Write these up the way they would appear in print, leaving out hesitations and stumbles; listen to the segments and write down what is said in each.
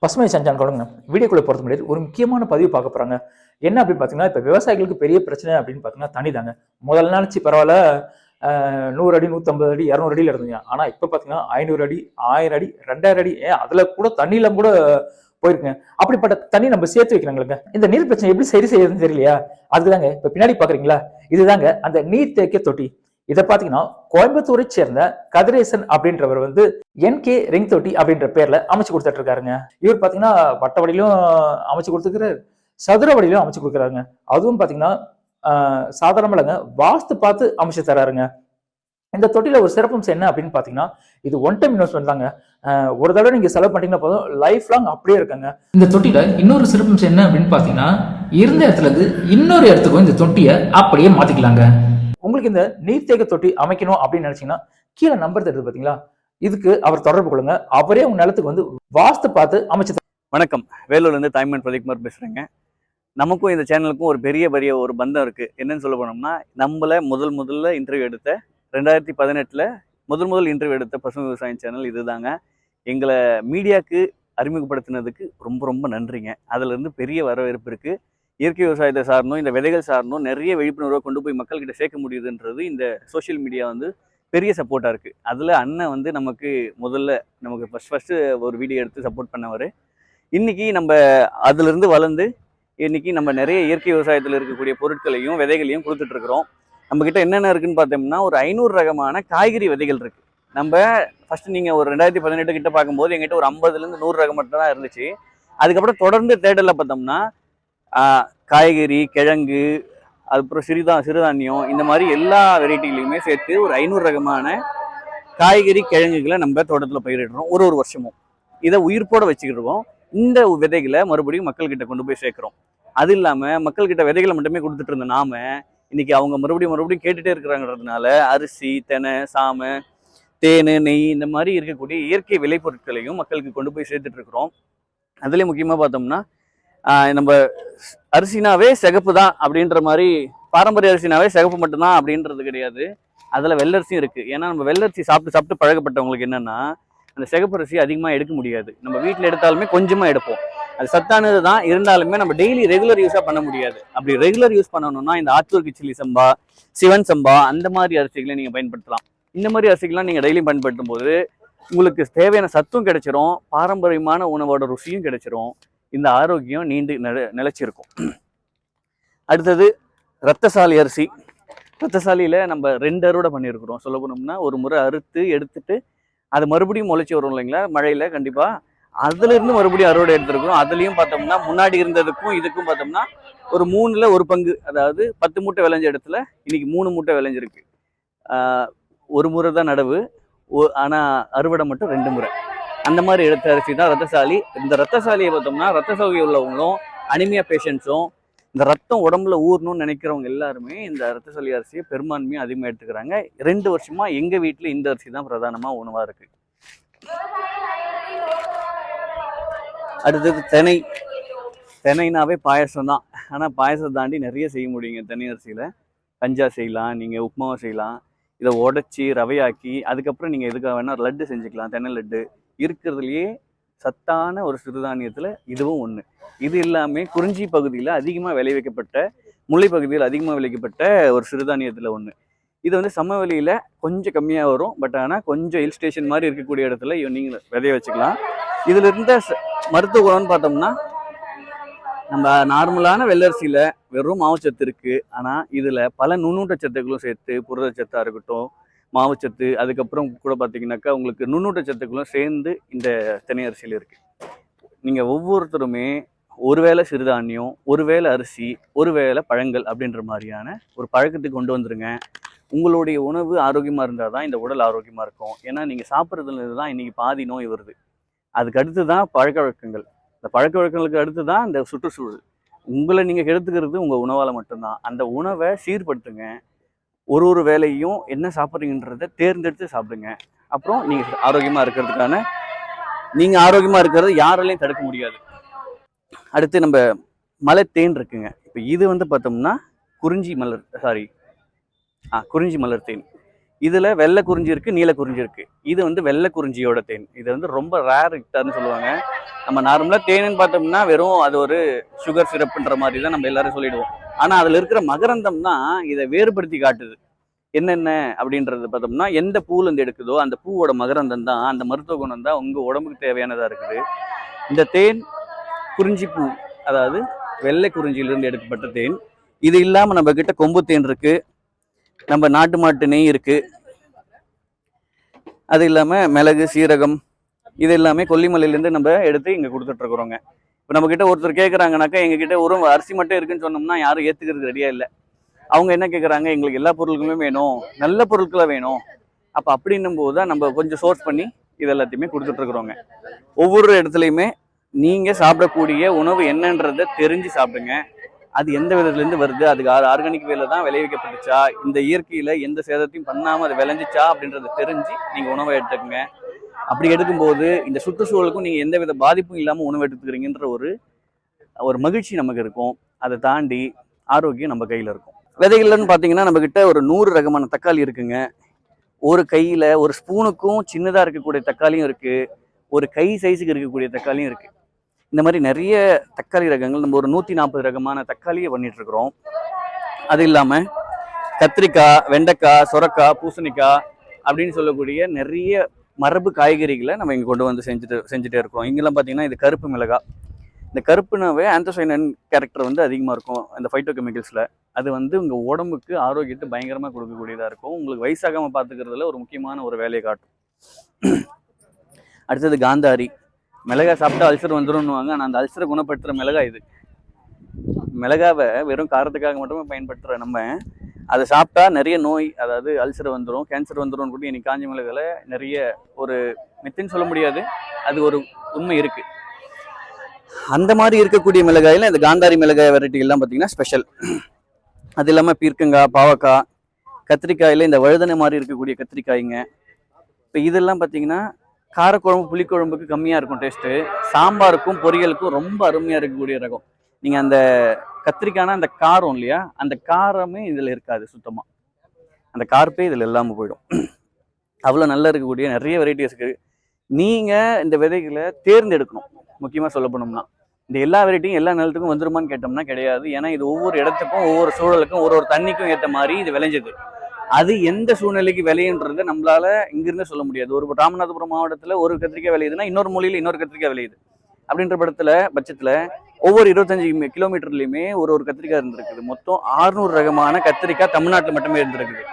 பசுமை சஞ்சான் கொடுங்க வீடியோக்குள்ள போறது முன்னாடி ஒரு முக்கியமான பதிவு பார்க்க போறாங்க. என்ன அப்படின்னு பாத்தீங்கன்னா, இப்ப விவசாயிகளுக்கு பெரிய பிரச்சனை அப்படின்னு பாத்தீங்கன்னா தண்ணி தாங்க. முதல்ல நினைச்சு பரவாயில்ல, 100 அடி 150 அடி 200 அடியில இருந்தீங்க. ஆனா இப்ப பாத்தீங்கன்னா 500 அடி 1000 அடி 2000 அடி அதுல கூட தண்ணியில கூட போயிருக்குங்க. அப்படிப்பட்ட தண்ணி நம்ம சேர்த்து வைக்கிறாங்களுங்க. இந்த நீர் பிரச்சனை எப்படி சரி செய்யறதுன்னு தெரியலையா? அதுதாங்க இப்ப பின்னாடி பாக்குறீங்களா, இதுதாங்க அந்த நீர் தேக்க தொட்டி. இதை பாத்தீங்கன்னா கோயம்புத்தூரை சேர்ந்த கதிரேசன் அப்படின்றவர் வந்து NK ரிங் தொட்டி அப்படின்ற பேர்ல அமைச்சு கொடுத்துட்டு இருக்காருங்க. இவர் பாத்தீங்கன்னா வட்ட வடியிலும் அமைச்சு கொடுத்துக்கிறாரு, சதுர வடியிலும் அமைச்சு கொடுக்குறாருங்க. அதுவும் பாத்தீங்கன்னா சாதாரண வாஸ்து பார்த்து அமைச்சு தராருங்க. இந்த தொட்டில ஒரு சிறப்பம்சம் என்ன அப்படின்னு பாத்தீங்கன்னா, இது ஒன் டைம் இன்வெஸ்ட்மெண்ட் தாங்க. ஒரு தடவை நீங்க செலவு பண்ணீங்கன்னா போதும், லைஃப் லாங் அப்படியே இருக்குங்க. இந்த தொட்டில இன்னொரு சிறப்பம்சம் என்ன அப்படின்னு பாத்தீங்கன்னா, இருந்த இடத்துல இருந்து இன்னொரு இடத்துக்கும் இந்த தொட்டியை அப்படியே மாத்திக்கலாங்க. உங்களுக்கு இந்த நீர்த்தேக்க தொட்டி அமைக்கணும் அப்படின்னு நினைச்சீங்கன்னா கீழே நம்பர் தருது பாத்தீங்களா, இதுக்கு அவர் தொடர்பு கொள்ளுங்க. அவரே உங்க நிலத்துக்கு வந்து வாஸ்து பார்த்து அமைச்சு. வணக்கம், வேலூர்ல இருந்து தாய்மன் பிரதீப்குமார் பேசுறேங்க. நமக்கும் இந்த சேனலுக்கும் ஒரு பெரிய ஒரு பந்தம் இருக்கு. என்னன்னு சொல்ல போனோம்னா, நம்மள முதல்ல இன்டர்வியூ எடுத்த 2018 முதல் இன்டர்வியூ எடுத்த பசுமை விவசாயம் சேனல் இதுதாங்க. எங்களை மீடியாவுக்கு அறிமுகப்படுத்தினதுக்கு ரொம்ப நன்றிங்க. அதுல இருந்து பெரிய வரவேற்பு இருக்கு. இயற்கை விவசாயத்தை சார்ந்தும் இந்த விதைகள் சார்ந்தும் நிறைய விழிப்புணர்வை கொண்டு போய் மக்கள்கிட்ட சேர்க்க முடியுதுன்றது இந்த சோசியல் மீடியா வந்து பெரிய சப்போர்ட்டாக இருக்குது. அதில் அண்ணன் வந்து நமக்கு ஃபஸ்ட்டு ஒரு வீடியோ எடுத்து சப்போர்ட் பண்ணவர். இன்றைக்கி நம்ம அதிலிருந்து வளர்ந்து இன்றைக்கி நம்ம நிறைய இயற்கை விவசாயத்தில் இருக்கக்கூடிய பொருட்களையும் விதைகளையும் கொடுத்துட்ருக்குறோம். நம்மக்கிட்ட என்னென்ன இருக்குதுன்னு பார்த்தோம்னா, ஒரு 500 ரகமான காய்கறி விதைகள் இருக்குது. நம்ம ஃபஸ்ட்டு நீங்கள் ஒரு 2018 கிட்ட பார்க்கும்போது எங்கிட்ட ஒரு 50லேருந்து 100 ரகம் மட்டும் தான் இருந்துச்சு. அதுக்கப்புறம் தொடர்ந்து தேடலில் பார்த்தோம்னா காய்கறி, கிழங்கு, அதுக்கப்புறம் சிறுதானியம், இந்த மாதிரி எல்லா வெரைட்டிகளையுமே சேர்த்து ஒரு 500 ரகமான காய்கறி கிழங்குகளை நம்ம தோட்டத்தில் பயிரிடுறோம் ஒரு வருஷமும். இதை உயிர்ப்போட வச்சுக்கிட்டு இருக்கோம். இந்த விதைகளை மறுபடியும் மக்கள்கிட்ட கொண்டு போய் சேர்க்குறோம். அது இல்லாமல் மக்கள்கிட்ட விதைகளை மட்டுமே கொடுத்துட்டு இருந்த நாம இன்னைக்கு அவங்க மறுபடியும் கேட்டுட்டே இருக்கிறாங்கிறதுனால அரிசி, தெனை, சாமை, தேன், நெய் இந்த மாதிரி இருக்கக்கூடிய இயற்கை விளைபொருட்களையும் மக்களுக்கு கொண்டு போய் சேர்த்துட்டு இருக்கிறோம். அதுலேயும் முக்கியமாக பார்த்தோம்னா, நம்ம அரிசினாவே சிகப்பு தான் அப்படின்ற மாதிரி, பாரம்பரிய அரிசினாவே சிகப்பு மட்டும்தான் அப்படின்றது கிடையாது. அதில் வெள்ளரிசியும் இருக்குது. ஏன்னா நம்ம வெள்ளரிசி சாப்பிட்டு பழகப்பட்டவங்களுக்கு என்னென்னா, அந்த சிகப்பு அரிசி அதிகமாக எடுக்க முடியாது. நம்ம வீட்டில் எடுத்தாலுமே கொஞ்சமாக எடுப்போம். அது சத்தானது தான், இருந்தாலுமே நம்ம டெய்லி ரெகுலர் யூஸாக பண்ண முடியாது. அப்படி ரெகுலர் யூஸ் பண்ணணும்னா இந்த ஆத்தூர் கிச்சிலி சம்பா, சிவன் சம்பா, அந்த மாதிரி அரிசிகளை நீங்கள் பயன்படுத்தலாம். இந்த மாதிரி அரிசிகள்லாம் நீங்கள் டெய்லியும் பயன்படுத்தும் போது உங்களுக்கு தேவையான சத்தும் கிடைச்சிரும், பாரம்பரியமான உணவோட ருசியும் கிடைச்சிரும், இந்த ஆரோக்கியம் நீண்டு நிலைச்சிருக்கும். அடுத்தது ரத்தசாலி அரிசி. ரத்தசாலியில் நம்ம 2 அறுவடை பண்ணியிருக்கிறோம். சொல்ல போனோம்னா, ஒரு முறை அறுத்து எடுத்துட்டு அது மறுபடியும் முளைச்சி வரும் இல்லைங்களா மழையில், கண்டிப்பாக அதுலேருந்து மறுபடியும் அறுவடை எடுத்துருக்கிறோம். அதுலேயும் பார்த்தோம்னா முன்னாடி இருந்ததுக்கும் இதுக்கும் பார்த்தோம்னா ஒரு 3ல் 1 பங்கு, அதாவது 10 மூட்டை விளைஞ்ச இடத்துல இன்னைக்கு 3 மூட்டை விளைஞ்சிருக்கு. ஒரு முறை தான் நடவு, ஆனால் அறுவடை மட்டும் 2 முறை. அந்த மாதிரி எடுத்த அரிசி தான் ரத்தசாலி. இந்த ரத்தசாலியை பார்த்தோம்னா ரத்த சோகை உள்ளவங்களும், அனிமியா பேஷண்ட்ஸும், இந்த ரத்தம் உடம்புல ஊறணும்னு நினைக்கிறவங்க எல்லாருமே இந்த ரத்தசாலி அரிசியை பெரும்பான்மையாக அதிகமாக எடுத்துக்கிறாங்க. 2 வருஷமா எங்கள் வீட்டில் இந்த அரிசி தான் பிரதானமாக உணவாக இருக்கு. அடுத்தது தெனைனாவே பாயசம் தான். ஆனால் பாயசம் தாண்டி நிறைய செய்ய முடியுங்க தென்னை அரிசியில். கஞ்சா செய்யலாம், நீங்கள் உப்புமாவை செய்யலாம், இதை உடச்சி ரவையாக்கி அதுக்கப்புறம் நீங்கள் எதுக்காக வேணால் லட்டு செஞ்சுக்கலாம். தென்னை லட்டு இருக்கிறதுலையே சத்தான ஒரு சிறுதானியத்தில் இதுவும் ஒன்று. இது எல்லாமே குறிஞ்சி பகுதியில் அதிகமாக விளைவிக்கப்பட்ட, முல்லை பகுதியில் அதிகமாக விளைவிக்கப்பட்ட ஒரு சிறுதானியத்தில் ஒன்று. இது வந்து சமவெளியில் கொஞ்சம் கம்மியாக வரும், பட் ஆனால் கொஞ்சம் ஹில் ஸ்டேஷன் மாதிரி இருக்கக்கூடிய இடத்துல நீங்கள் விதைய வச்சுக்கலாம். இதில் இருந்த மருத்துவ குணம்னு பார்த்தோம்னா, நம்ம நார்மலான வெள்ளரிசியில் வெறும் மாவுச்சத்து இருக்குது, ஆனால் இதில் பல நுண்ணூட்டச்சத்துக்களும் சேர்த்து, புரதச்சத்தாக இருக்கட்டும், மாவுச்சத்து, அதுக்கப்புறம் கூட பார்த்தீங்கன்னாக்கா உங்களுக்கு நுண்ணூட்டச்சத்துக்களும் சேர்ந்து இந்த தென்னை அரிசியில் இருக்குது. நீங்கள் ஒவ்வொருத்தருமே ஒருவேளை சிறுதானியம், ஒருவேளை அரிசி, ஒருவேளை பழங்கள் அப்படின்ற மாதிரியான ஒரு பழக்கத்துக்கு கொண்டு வந்துருங்க. உங்களுடைய உணவு ஆரோக்கியமாக இருந்தால் தான் இந்த உடல் ஆரோக்கியமாக இருக்கும். ஏன்னா நீங்கள் சாப்பிட்றதுல தான் இன்றைக்கி பாதி நோய் வருது. அதுக்கு அடுத்து தான் பழக்க வழக்கங்கள். இந்த பழக்க வழக்கங்களுக்கு அடுத்து தான் இந்த சுற்றுச்சூழல். உங்களை நீங்கள் கெடுத்துக்கிறது உங்கள் உணவால் மட்டும்தான். அந்த உணவை சீர்படுத்துங்க. ஒரு வேலையும் என்ன சாப்பிட்றீங்கன்றதை தேர்ந்தெடுத்து சாப்பிடுங்க. அப்புறம் நீங்கள் ஆரோக்கியமாக இருக்கிறது யாராலையும் தடுக்க முடியாது. அடுத்து நம்ம மலை தேன் இருக்குங்க. இப்போ இது வந்து பார்த்தோம்னா குறிஞ்சி மலர் தேன். இதுல வெள்ளை குறிஞ்சி இருக்கு, நீல குறிஞ்சி இருக்கு. இது வந்து வெள்ளை குறிஞ்சியோட தேன். இது வந்து ரொம்ப ரேர் ஹெக்டார்னு சொல்லுவாங்க. நம்ம நார்மலா தேனுன்னு பார்த்தோம்னா வெறும் அது ஒரு சுகர் சிரப்புன்ற மாதிரி தான் நம்ம எல்லாரும் சொல்லிடுவோம். ஆனா அதுல இருக்கிற மகரந்தம் தான் இதை வேறுபடுத்தி காட்டுது. என்னென்ன அப்படின்றது பார்த்தோம்னா, எந்த பூல இருந்து எடுக்குதோ அந்த பூவோட மகரந்தம் தான், அந்த மருத்துவ குணம் தான் உங்க உடம்புக்கு தேவையானதா இருக்குது. இந்த தேன் குறிஞ்சி பூ, அதாவது வெள்ளை குறிஞ்சியிலிருந்து எடுக்கப்பட்ட தேன். இது இல்லாம நம்ம கிட்ட கொம்பு தேன் இருக்கு, நம்ம நாட்டு மாட்டு நெய் இருக்கு, அது இல்லாம மிளகு சீரகம் இது எல்லாமே கொல்லிமலையிலேருந்து நம்ம எடுத்து இங்க கொடுத்துட்டு இருக்கிறோங்க. இப்போ நம்ம கிட்ட ஒருத்தர் கேட்குறாங்கனாக்கா, எங்ககிட்ட ஒரு அரிசி மட்டும் இருக்குன்னு சொன்னோம்னா யாரும் ஏத்துக்கிறது ரெடியா இல்லை. அவங்க என்ன கேட்குறாங்க, எங்களுக்கு எல்லா பொருட்களுமே வேணும், நல்ல பொருட்களாக வேணும். அப்போ அப்படின்னும் போது தான் நம்ம கொஞ்சம் சோர்ஸ் பண்ணி இது எல்லாத்தையுமே கொடுத்துட்டு இருக்கிறோங்க. ஒவ்வொரு இடத்துலையுமே நீங்க சாப்பிடக்கூடிய உணவு என்னன்றதை தெரிஞ்சு சாப்பிடுங்க. அது எந்த விதத்துலேருந்து வருது, அதுக்கு ஆர்கானிக் வேலை தான் விளைவிக்கப்பட்டுச்சா, இந்த இயற்கையில எந்த சேதத்தையும் பண்ணாம அது விளைஞ்சிச்சா அப்படின்றத தெரிஞ்சு நீங்க உணவை எடுத்துக்கங்க. அப்படி எடுக்கும்போது இந்த சுற்றுச்சூழலுக்கும் நீங்க எந்த வித பாதிப்பும் இல்லாம உணவு எடுத்துக்கிறீங்கன்ற ஒரு மகிழ்ச்சி நமக்கு இருக்கும். அதை தாண்டி ஆரோக்கியம் நம்ம கையில இருக்கும். விதைகள்னு பாத்தீங்கன்னா நம்ம கிட்ட ஒரு 100 ரகமான தக்காளி இருக்குங்க. ஒரு கையில ஒரு ஸ்பூனுக்கும் சின்னதா இருக்கக்கூடிய தக்காளியும் இருக்கு, ஒரு கை சைஸுக்கு இருக்கக்கூடிய தக்காளியும் இருக்கு. இந்த மாதிரி நிறைய தக்காளி ரகங்கள், நம்ம ஒரு 140 ரகமான தக்காளியை பண்ணிட்டு இருக்கிறோம். அது இல்லாம கத்திரிக்காய், வெண்டைக்காய், சொரக்காய், பூசணிக்காய் அப்படின்னு சொல்லக்கூடிய நிறைய மரபு காய்கறிகளை நம்ம இங்க கொண்டு வந்து செஞ்சுட்டே இருக்கோம். இங்கெல்லாம் பார்த்தீங்கன்னா இது கருப்பு மிளகாய். இந்த கருப்புனாவே ஆந்தோசைனன் கேரக்டர் வந்து அதிகமாக இருக்கும் இந்த ஃபைட்டோ கெமிக்கல்ஸில். அது வந்து உங்கள் உடம்புக்கு ஆரோக்கியத்தை பயங்கரமாக கொடுக்கக்கூடியதாக இருக்கும். உங்களுக்கு வயசாகாமல் பார்த்துக்கிறதுல ஒரு முக்கியமான ஒரு வேலையை காட்டும். அடுத்தது காந்தாரி. மிளகாய் சாப்பிட்டா அல்சர் வந்துடும்னுவாங்க, ஆனால் அந்த அல்சரை குணப்படுத்துகிற மிளகாய் இது. மிளகாவை வெறும் காரத்துக்காக மட்டுமே பயன்படுத்துகிற நம்ம அதை சாப்பிட்டா நிறைய நோய், அதாவது அல்சர் வந்துடும், கேன்சர் வந்துடும் கூட இன்னைக்கு காஞ்சி மிளகாயில் நிறைய ஒரு மித்துன்னு சொல்ல முடியாது, அது ஒரு உண்மை இருக்கு. அந்த மாதிரி இருக்கக்கூடிய மிளகாயில் இந்த காந்தாரி மிளகாய் வெரைட்டி எல்லாம் பார்த்தீங்கன்னா ஸ்பெஷல். அது இல்லாமல் பீர்க்கங்காய், பாவக்காய், கத்திரிக்காயில் இந்த வழுதனை மாதிரி இருக்கக்கூடிய கத்திரிக்காய்ங்க. இப்போ இதெல்லாம் பார்த்தீங்கன்னா காரக்குழம்பு புளிக்குழம்புக்கு கம்மியாக இருக்கும் டேஸ்ட்டு, சாம்பாருக்கும் பொரியலுக்கும் ரொம்ப அருமையாக இருக்கக்கூடிய ரகம். நீங்கள் அந்த கத்திரிக்காய்னா அந்த காரம் இல்லையா, அந்த காரமே இதில் இருக்காது சுத்தமாக, அந்த கார்ப்பே இதில் இல்லாமல் போயிடும். அவ்வளோ நல்லா இருக்கக்கூடிய நிறைய வெரைட்டிஸ் இருக்குது. நீங்கள் இந்த விதைகளை தேர்ந்தெடுக்கணும். முக்கியமாக சொல்ல போனோம்னா இந்த எல்லா வெரைட்டியும் எல்லா நிலத்துக்கும் வந்துருமான்னு கேட்டோம்னா கிடையாது. ஏன்னா இது ஒவ்வொரு இடத்துக்கும் ஒவ்வொரு சூழலுக்கும் ஒரு தண்ணிக்கும் ஏற்ற மாதிரி இது விளைஞ்சது. அது எந்த சூழ்நிலைக்கு விளையுன்றதை நம்மளால இங்கிருந்து சொல்ல முடியாது. ஒரு ராமநாதபுரம் மாவட்டத்தில் ஒரு கத்திரிக்காய் விளையுதுன்னா இன்னொரு மொழியில் இன்னொரு கத்திரிக்காய் விளையுது. அப்படின்ற பட்சத்தில் ஒவ்வொரு 25 கிலோமீட்டர்லையுமே ஒரு கத்திரிக்காய் இருந்திருக்குது. மொத்தம் 600 ரகமான கத்திரிக்காய் தமிழ்நாட்டில் மட்டுமே இருந்திருக்குது.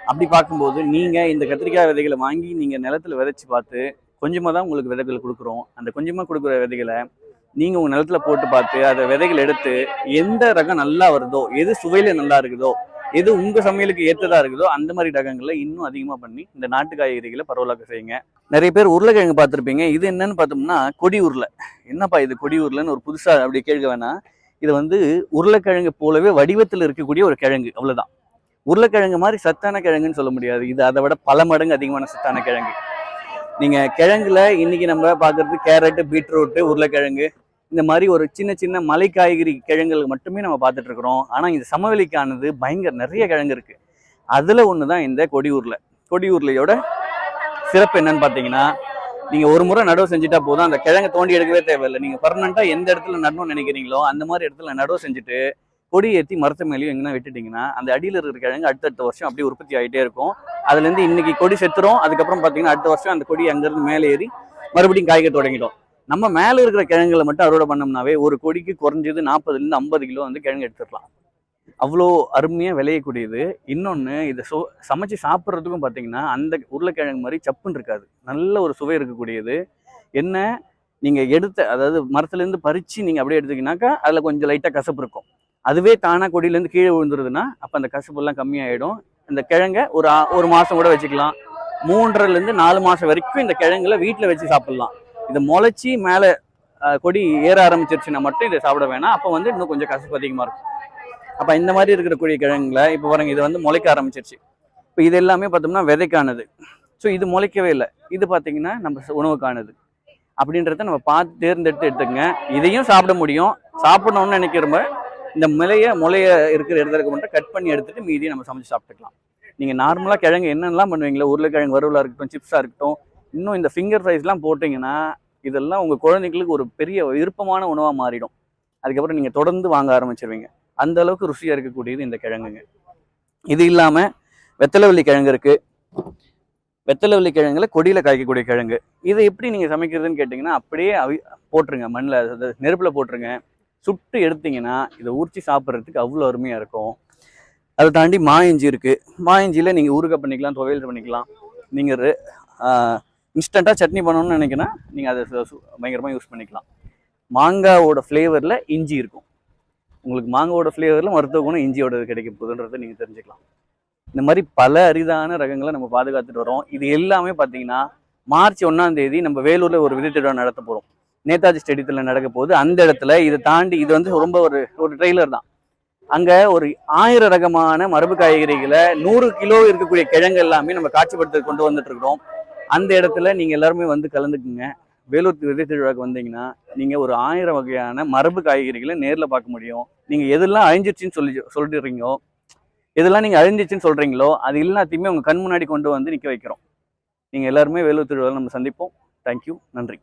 அப்படி பார்க்கும்போது நீங்கள் இந்த கத்திரிக்காய் விதைகளை வாங்கி நீங்கள் நிலத்தில் விதைச்சி பார்த்து, கொஞ்சமாக தான் உங்களுக்கு விதைகள் கொடுக்குறோம். அந்த கொஞ்சமாக கொடுக்குற விதைகளை நீங்கள் உங்கள் நிலத்தில் போட்டு பார்த்து அதை விதைகள் எடுத்து எந்த ரகம் நல்லா வருதோ, எது சுவையில் நல்லா இருக்குதோ, எது உங்கள் சமையலுக்கு ஏற்றதாக இருக்குதோ அந்த மாதிரி ரகங்களை இன்னும் அதிகமாக பண்ணி இந்த நாட்டு காய்கறிகளை பரவலாக்க செய்யுங்க. நிறைய பேர் உருளைக்கிழங்கு பார்த்துருப்பீங்க. இது என்னன்னு பார்த்தோம்னா கொடி உருளை. என்னப்பா இது கொடி உருளைன்னு ஒரு புதுசாக அப்படி கேட்க வேணாம். இது வந்து உருளைக்கிழங்கு போலவே வடிவத்தில் இருக்கக்கூடிய ஒரு கிழங்கு, அவ்வளோதான். உருளைக்கிழங்கு மாதிரி சத்தான கிழங்குன்னு சொல்ல முடியாது. இது அதை விட பல மடங்கு அதிகமான சத்தான கிழங்கு. நீங்கள் கிழங்குல இன்னைக்கு நம்ம பார்க்கறது கேரட்டு, பீட்ரூட்டு, உருளைக்கிழங்கு, இந்த மாதிரி ஒரு சின்ன சின்ன மலை காய்கறி கிழங்குகள் மட்டுமே நம்ம பார்த்துட்டு இருக்கிறோம். ஆனால் இந்த சமவெளிக்கானது பயங்கர நிறைய கிழங்கு இருக்கு. அதில் ஒன்று தான் இந்த கொடி உருளை. கொடி உருளையோட சிறப்பு என்னன்னு பார்த்தீங்கன்னா, நீங்கள் ஒரு முறை நடவு செஞ்சுட்டா போதும், அந்த கிழங்கு தோண்டி எடுக்கவே தேவையில்லை. நீங்கள் பர்மனெண்ட்டாக எந்த இடத்துல நடணும்னு நினைக்கிறீங்களோ அந்த மாதிரி இடத்துல நடவு செஞ்சுட்டு கொடி ஏற்றி மரத்து மேலேயும் எங்கன்னா விட்டுட்டிங்கன்னா அந்த அடியில் இருக்கிற கிழங்கு அடுத்தடுத்த வருஷம் அப்படியே உற்பத்தி ஆகிட்டே இருக்கும். அதுலேருந்து இன்னைக்கு கொடி செத்துரும், அதுக்கப்புறம் பார்த்தீங்கன்னா அடுத்த வருஷம் அந்த கொடி அங்கேருந்து மேலே ஏறி மறுபடியும் காய்க்க தொடங்கிடும். நம்ம மேலே இருக்கிற கிழங்குகளை மட்டும் அறுவடை பண்ணோம்னாவே ஒரு கொடிக்கு குறைஞ்சது 40 50 கிலோ வந்து கிழங்கு எடுத்துடலாம். அவ்வளோ அருமையாக விளையக்கூடியது. இன்னொன்று, இதை சமைச்சு சாப்பிட்றதுக்கும் பார்த்தீங்கன்னா அந்த உருளைக்கிழங்கு மாதிரி சப்புன்னு இருக்காது, நல்ல ஒரு சுவை இருக்கக்கூடியது. என்ன, நீங்கள் அதாவது மரத்துலேருந்து பறித்து நீங்கள் அப்படியே எடுத்துக்கினாக்கா அதில் கொஞ்சம் லைட்டாக கசப்பு இருக்கும். அதுவே தானாக கொடியிலேருந்து கீழே விழுந்துருதுன்னா அப்போ அந்த கசப்பெல்லாம் கம்மியாயிடும். இந்த கிழங்கை ஒரு மாதம் கூட வச்சுக்கலாம். 3.5 to 4 மாதம் வரைக்கும் இந்த கிழங்குல வீட்டில் வச்சு சாப்பிட்லாம். இதை முளைச்சி மேலே கொடி ஏற ஆரம்பிச்சிருச்சுன்னா மட்டும் இதை சாப்பிட வேணாம். அப்போ வந்து இன்னும் கொஞ்சம் கசப்பு அதிகமாக இருக்கும். அப்போ இந்த மாதிரி இருக்கிற கொடி கிழங்குல இப்போ பாருங்க, இது வந்து முளைக்க ஆரம்பிச்சிருச்சு. இப்போ இது எல்லாமே பார்த்தோம்னா விதைக்கானது. ஸோ இது முளைக்கவே இல்லை, இது பார்த்தீங்கன்னா நம்ம உணவுக்கானது. அப்படின்றத நம்ம பார்த்து தேர்ந்தெடுத்து எடுத்துக்கங்க. இதையும் சாப்பிட முடியும். சாப்பிடணும்னு நினைக்கிறப்ப இந்த முளைய இருக்கிற இடத்துல மட்டும் கட் பண்ணி எடுத்துட்டு மீதியை நம்ம சமைச்சு சாப்பிட்டுக்கலாம். நீங்கள் நார்மலாக கிழங்கு என்னென்னலாம் பண்ணுவீங்களோ, உருளைக்கிழங்கு வறுவலாக இருக்கட்டும், சிப்ஸாக இருக்கட்டும், இன்னும் இந்த ஃபிங்கர் ஃப்ரைஸ்லாம் போட்டிங்கன்னா இதெல்லாம் உங்கள் குழந்தைங்களுக்கு ஒரு பெரிய விருப்பமான உணவாக மாறிடும். அதுக்கப்புறம் நீங்கள் தொடர்ந்து வாங்க ஆரம்பிச்சிருவீங்க. அந்த அளவுக்கு ருசியாக இருக்கக்கூடியது இந்த கிழங்குங்க. இது இல்லாமல் வெத்தலைவள்ளி கிழங்கு இருக்குது. வெத்தலைவள்ளி கிழங்குல கொடியில் காய்க்கக்கூடிய கிழங்கு. இதை எப்படி நீங்கள் சமைக்கிறதுன்னு கேட்டிங்கன்னா, அப்படியே போட்டுருங்க, மண்ணில் நெருப்பில் போட்டுருங்க. சுட்டு எடுத்தீங்கன்னா இதை ஊற்றி சாப்பிட்றதுக்கு அவ்வளோ அருமையாக இருக்கும். அதை தாண்டி மா இஞ்சி இருக்குது. மா இஞ்சியில் நீங்கள் ஊறுகாய் பண்ணிக்கலாம், துவையல் பண்ணிக்கலாம். நீங்கள் இன்ஸ்டண்ட்டாக சட்னி பண்ணணும்னு நினைக்கினா நீங்கள் அதை பயங்கரமாக யூஸ் பண்ணிக்கலாம். மாங்காவோட ஃப்ளேவரில் இஞ்சி இருக்கும். உங்களுக்கு மாங்காவோட ஃப்ளேவரில் மருத்துவ குணம் இஞ்சியோட கிடைக்க போகுதுன்றதை நீங்கள் தெரிஞ்சுக்கலாம். இந்த மாதிரி பல அரிதான ரகங்களை நம்ம பாதுகாத்துட்டு வரோம். இது எல்லாமே பார்த்தீங்கன்னா மார்ச் 1ஆம் தேதி நம்ம வேலூரில் ஒரு விதை திருவிழா நடத்த போகிறோம். நேதாஜி ஸ்டேடியத்தில் நடக்க போகுது. அந்த இடத்துல இதை தாண்டி இது வந்து ரொம்ப ஒரு ட்ரெய்லர் தான். அங்கே ஒரு 1000 ரகமான மரபு காய்கறிகளை 100 கிலோ இருக்கக்கூடிய கிழங்கு எல்லாமே நம்ம காட்சிப்படுத்த கொண்டு வந்துட்டு இருக்கிறோம். அந்த இடத்துல நீங்கள் எல்லாருமே வந்து கலந்துக்குங்க. வேலூர் விதை திருவிழாவுக்கு வந்தீங்கன்னா நீங்கள் ஒரு 1000 வகையான மரபு காய்கறிகளை நேரில் பார்க்க முடியும். நீங்கள் எதெல்லாம் அழிஞ்சிருச்சுன்னு சொல்லிடுறீங்களோ, எதெல்லாம் நீங்கள் அழிஞ்சிச்சுன்னு சொல்கிறீங்களோ, அது எல்லாத்தையுமே உங்கள் கண் முன்னாடி கொண்டு வந்து நிற்க வைக்கிறோம். நீங்கள் எல்லாருமே வேலூர் திருவிழாவில் நம்ம சந்திப்போம். தேங்க்யூ, நன்றி.